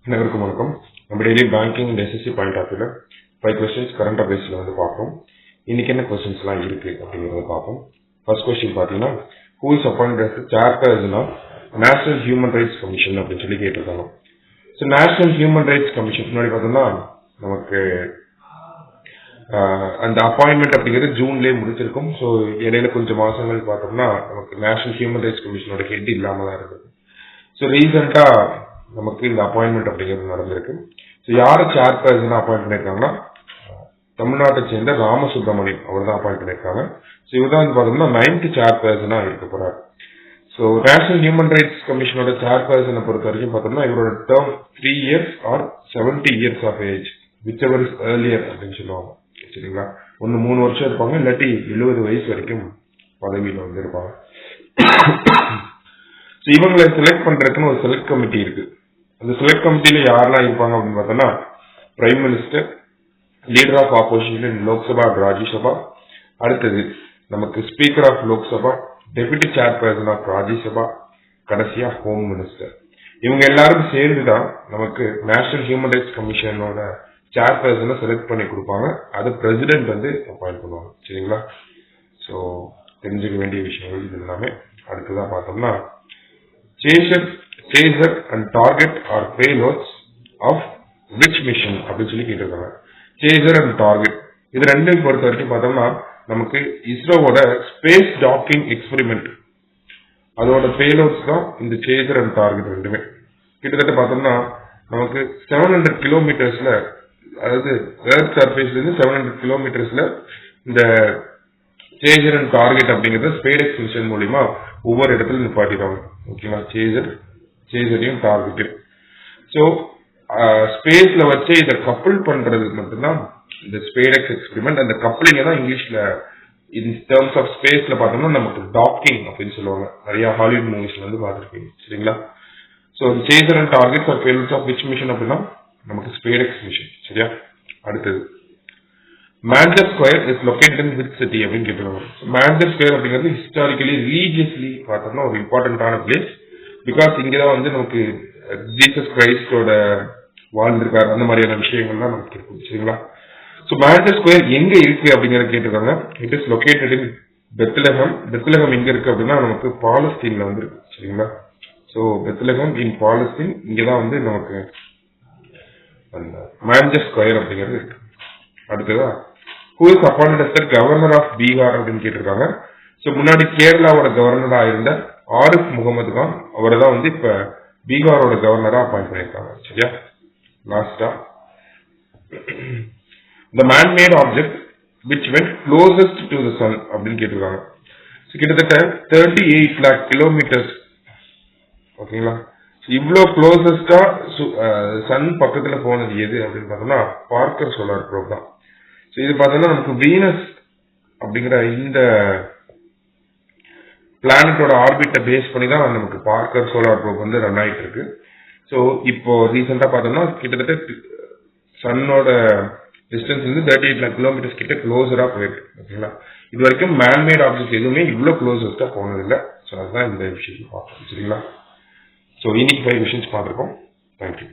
அனைவருக்கும் வணக்கம். நம்ம daily banking and SSC point of வியூல 5 கொஸ்டின்ஸ் கரண்ட் அஃபேர்ஸ்ல வந்து பார்ப்போம். இன்னைக்கு என்ன கொஸ்டின்ஸ் எல்லாம் இருக்கு அப்படிங்கறத பார்ப்போம். ஃபர்ஸ்ட் கொஸ்டின் பாத்தீங்கன்னா, who is appointed as chairperson of national human rights commission அப்படின்னு சொல்லி கேட்டிருக்காங்க. So national human rights commission முன்னாடி பார்த்தோம்னா நமக்கு அந்த அப்பாயின்மெண்ட் அப்படிங்கிறது ஜூன்லேயே முடிச்சிருக்கும். ஸோ இடையில கொஞ்சம் மாசங்கள் பார்த்தோம்னா நமக்கு நேஷனல் ஹியூமன் ரைட்ஸ் கமிஷனோட ஹெட் இல்லாம தான் இருக்குது. ஸோ ரீசெண்டா நமக்கு இந்த அப்பாயின்மெண்ட் அப்படிங்கிறது நடந்திருக்கு. ஸோ யாரை சேர்பர்சனா அப்பாயிண்ட் பண்ணியிருக்காங்கன்னா, தமிழ்நாட்டை சேர்ந்த ராமசுப்ரமணியம் அவர் தான் அப்பாயிண்ட் பண்ணியிருக்காங்க. ஸோ இவர் தான் வந்து பார்த்தோம்னா 9th சேர்பர்சனா இருக்க போறாரு. ஸோ நேஷனல் ஹியூமன் ரைட்ஸ் கமிஷனோட சேர்பர்சனை பொறுத்த வரைக்கும் பார்த்தோம்னா இவரோட term 3 years or 70 years of age, whichever is earlier அப்படின்னு சொல்லுவாங்க. சரிங்களா, 3 வருஷம் இருப்பாங்க, இல்லாட்டி 70 வயசு வரைக்கும் பதவியில் வந்து இருப்பாங்க. இவங்களை செலக்ட் பண்றதுக்குன்னு ஒரு செலக்ட் கமிட்டி இருக்கு. அந்த செலக்ட் கமிட்டியில யாரெல்லாம் இருப்பாங்க அப்படின்னு பார்த்தோம்னா, prime minister, leader of opposition in Lok Sabha Rajya Sabha, அடுத்தது நமக்கு speaker of Lok Sabha, deputy chairperson of Rajya Sabha, கடைசியா ஹோம் மினிஸ்டர். இவங்க எல்லாரும் சேர்ந்துதான் நமக்கு நேஷனல் ஹியூமன் ரைட்ஸ் கமிஷனோட சேர்பர்சனை செலக்ட் பண்ணி கொடுப்பாங்க. அது பிரசிடென்ட் வந்து அப்பாயிண்ட் பண்ணுவாங்க. சரிங்களா, ஸோ தெரிஞ்சுக்க வேண்டிய விஷயங்கள் இது எல்லாமே. அடுத்ததான் பார்த்தோம்னா, chaser and target are payloads of which mission அப்படின்னு சொல்லி கேட்டிருக்காங்க. chaser and target இது ரெண்டையும் பொறுத்த வரைக்கும் பார்த்தோம்னா நமக்கு இஸ்ரோவோட ஸ்பேஸ் டாக்கிங் எக்ஸ்பெரிமெண்ட் அதோட பேலோட்ஸ் தான் இந்த chaser and target ரெண்டுமே. கிட்டத்தட்ட பார்த்தோம்னா நமக்கு 700 கிலோமீட்டர்ஸ்ல, அதாவது எர்த் சர்ஃபேஸ்ல இருந்து 700 கிலோமீட்டர்ஸ்ல இந்த chaser and target அப்படிங்கறத ஸ்பேஸ் மிஷன் மூலியமா ஒவ்வொரு இடத்துல நிப்பாட்டிடுவாங்க. ஓகேங்களா, சேசரையும் டார்கெட். ஸோ ஸ்பேஸ்ல வச்சு இதை கப்பிள் பண்றது மட்டும்தான் இந்த ஸ்பேடெக்ஸ் எக்ஸ்பெரிமெண்ட். அந்த கப்ளிங்க தான் இங்கிலீஷ்ல இன் டேர்ம்ஸ் ஆஃப் ஸ்பேஸ்ல பார்த்தோம்னா நமக்கு டாக்கிங் அப்படின்னு சொல்லுவாங்க. நிறைய ஹாலிவுட் மூவிஸ்ல வந்து பார்த்துருக்கீங்க. சரிங்களா, so chaser and targets are payloads of which mission அப்படின்னா நமக்கு ஸ்பேடெக்ஸ் மிஷன். சரியா, அடுத்தது Manchester square is located in which city அப்படின்னு கேட்டுருவாங்க. மான்செஸ்டர் ஸ்கொயர் அப்படிங்கிறது ஹிஸ்டாரிக்கலி ரிலீஜியஸ்லி பார்த்தோம்னா ஒரு இம்பார்ட்டன்டான பிளேஸ். பிகாஸ் இங்கதான் வந்து நமக்கு ஜீசஸ் கிரைஸ்டோட வாழ்ந்திருக்காரு, அந்த மாதிரியான விஷயங்கள்லாம் நமக்கு இருக்கும். சரிங்களா, ஸோ மான்செஸ்டர் ஸ்கொயர் எங்க இருக்கு அப்படிங்கறத கேட்டிருக்காங்க. It is located in Bethlehem. Bethlehem எங்க இருக்கு அப்படின்னா நமக்கு பாலஸ்தீன்ல வந்து இருக்கு. சரிங்களா, ஸோ பெத்லஹம் இன் பாலஸ்தீன், இங்கதான் வந்து நமக்கு அந்த மான்செஸ்டர் ஸ்கொயர் அப்படிங்கிறது இருக்கு. அடுத்ததா, who is appointed as the governor of Bihar அப்படின்னு கேட்டிருக்காங்க. ஸோ முன்னாடி கேரளாவோட கவர்னரா இருந்த ஆரிஃப் முகமது கான் அவரை தான் வந்து இப்ப பீகாரோட கவர்னரா அப்பாயிண்ட் பண்ணியிருக்காங்க. சரியா, லாஸ்டா the man-made object which went closest to the sun அப்படின்னு கேட்டிருக்காங்க. கிட்டத்தட்ட 38 lakh kilometers. ஓகேங்களா, இவ்வளோ க்ளோசஸ்டா சன் பக்கத்துல போனது எது அப்படின்னு பார்த்தோம்னா பார்க்கர் சோலார் ப்ரோப் தான். இது பார்த்தோம்னா நமக்கு வீனஸ் அப்படிங்கிற இந்த பிளானட்டோட ஆர்பிட்டை பேஸ் பண்ணி தான் நமக்கு பார்க்கர் சோலார் ப்ரோப் வந்து ரன் ஆயிட்டு இருக்கு. ஸோ இப்போ ரீசெண்டா பார்த்தோம்னா கிட்டத்தட்ட சன்னோட டிஸ்டன்ஸ் வந்து 38 lakh kilometers கிட்ட க்ளோசரா போயிருக்கு. ஓகேங்களா, இது வரைக்கும் மேன்மேட் ஆப்ஜெக்ட் எதுவுமே இவ்வளோ க்ளோசஸ்டா போனதில்லை. ஸோ அதுதான் இந்த விஷயம் பார்க்கணும். சரிங்களா, ஸோ இன்னைக்கு 5 விஷயம்ஸ் பார்த்துருக்கோம். தேங்க்யூ.